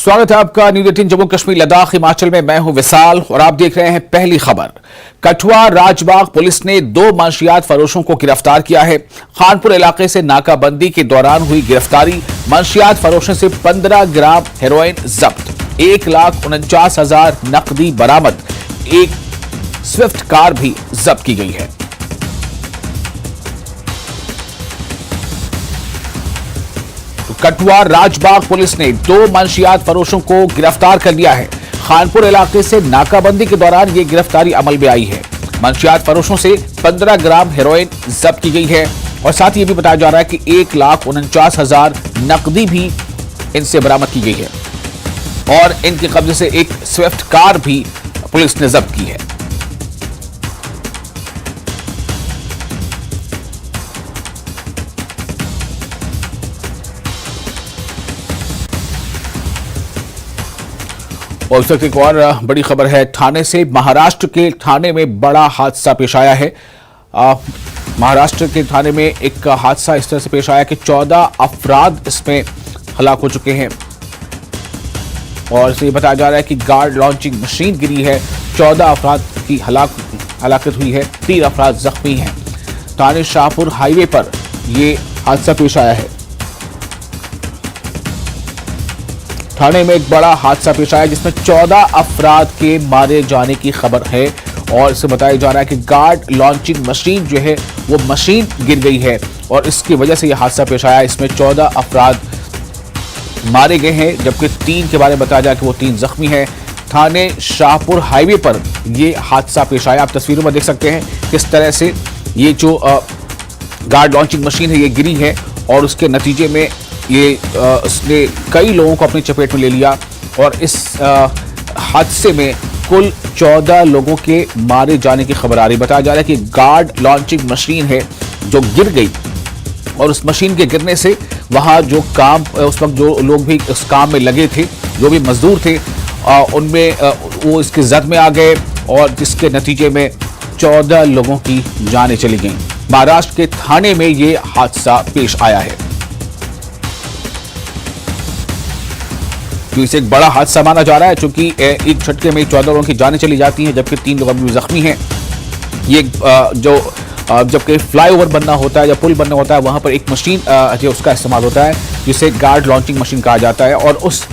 स्वागत है आपका न्यूज़ 18 जम्मू कश्मीर लद्दाख हिमाचल में। मैं हूं विशाल और आप देख रहे हैं पहली खबर। कठुआ राजबाग पुलिस ने 2 मंशियात फरोशों को गिरफ्तार किया है। खानपुर इलाके से नाकाबंदी के दौरान हुई गिरफ्तारी। मंशियात फरोशों से 15 ग्राम हेरोइन जब्त, 1,49,000 नकदी बरामद, एक स्विफ्ट कार भी जब्त की गई है। कठुआ राजबाग पुलिस ने 2 मंशियात फरोशों को गिरफ्तार कर लिया है। खानपुर इलाके से नाकाबंदी के दौरान यह गिरफ्तारी अमल में आई है। मंशियात फरोशों से 15 ग्राम हेरोइन जब्त की गई है और साथ ही यह भी बताया जा रहा है कि 1,49,000 नकदी भी इनसे बरामद की गई है और इनके कब्जे से एक स्विफ्ट कार भी पुलिस ने जब्त की है। और उस वक्त एक और बड़ी खबर है ठाणे से। महाराष्ट्र के ठाणे में बड़ा हादसा पेश आया है। महाराष्ट्र के ठाणे में एक हादसा इस तरह से पेश आया कि 14 अफराद इसमें हलाक हो चुके हैं और इसे बताया जा रहा है कि गार्ड लॉन्चिंग मशीन गिरी है। 14 अफराद की हलाकत हुई है, 3 अफराद जख्मी हैं। ठाणे शाहपुर हाईवे पर यह हादसा पेश आया है। ठाणे में एक बड़ा हादसा पेश आया जिसमें 14 अफराद के मारे जाने की खबर है और इसे बताया जा रहा है कि गार्ड लॉन्चिंग मशीन जो है वो मशीन गिर गई है और इसकी वजह से यह हादसा पेश आया। इसमें 14 अफराद मारे गए हैं जबकि 3 के बारे में बताया जाए कि वो 3 जख्मी हैं। ठाणे शाहपुर हाईवे पर यह हादसा पेश आया। आप तस्वीरों में देख सकते हैं किस तरह से ये जो गार्ड लॉन्चिंग मशीन है ये गिरी है और उसके नतीजे में उसने कई लोगों को अपनी चपेट में ले लिया और इस हादसे में कुल 14 लोगों के मारे जाने की खबर आ रही। बताया जा रहा है कि गार्ड लॉन्चिंग मशीन है जो गिर गई और उस मशीन के गिरने से वहां जो काम उस वक्त जो लोग भी उस काम में लगे थे, जो भी मजदूर थे, उनमें वो इसके जद में आ गए और जिसके नतीजे में 14 लोगों की जानें चली गईं। महाराष्ट्र के ठाणे में ये हादसा पेश आया है। तो इसे एक बड़ा हादसा माना जा रहा है क्योंकि एक झटके में 14 लोगों की जानें चली जाती हैं जबकि 3 लोग अभी जख्मी हैं। ये जबकि फ्लाईओवर बनना होता है या पुल बनना होता है वहां पर एक मशीन जो उसका इस्तेमाल होता है जिसे गार्ड लॉन्चिंग मशीन कहा जाता है और उस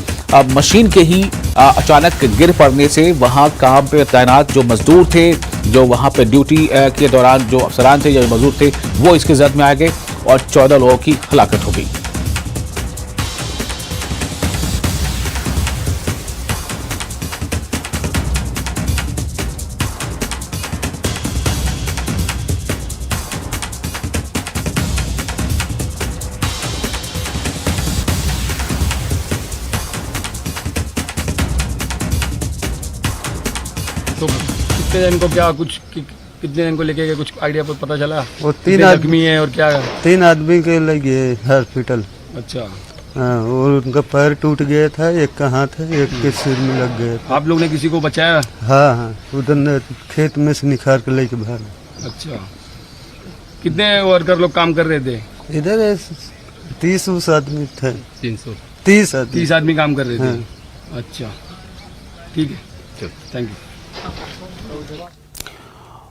मशीन के ही अचानक गिर पड़ने से वहां काम पे तैनात जो मजदूर थे, जो वहां पे ड्यूटी के दौरान जो अफसरान थे या मजदूर थे, वो इसके जद में आ गए और 14 लोगों की हलाकत हो गई। तो कितने जन को क्या कितने जन को लेके गए, कुछ आइडिया पर पता चला? वो 3 आदमी है और क्या 3 आदमी के लगे हॉस्पिटल। अच्छा। हाँ, और उनका पैर टूट गया था, एक का हाथ है, एक के सिर में लग गया था। आप लोग ने किसी को बचाया? हाँ हाँ, उधर खेत में से निकाल के लेके भाग। अच्छा। कितने वर्कर लोग काम कर रहे थे इधर? 30 आदमी थे। 30 आदमी काम कर रहे थे। हाँ। अच्छा, ठीक है, थैंक यू।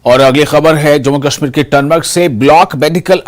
और अगली खबर है जम्मू कश्मीर के टनमर्ग से। Block medical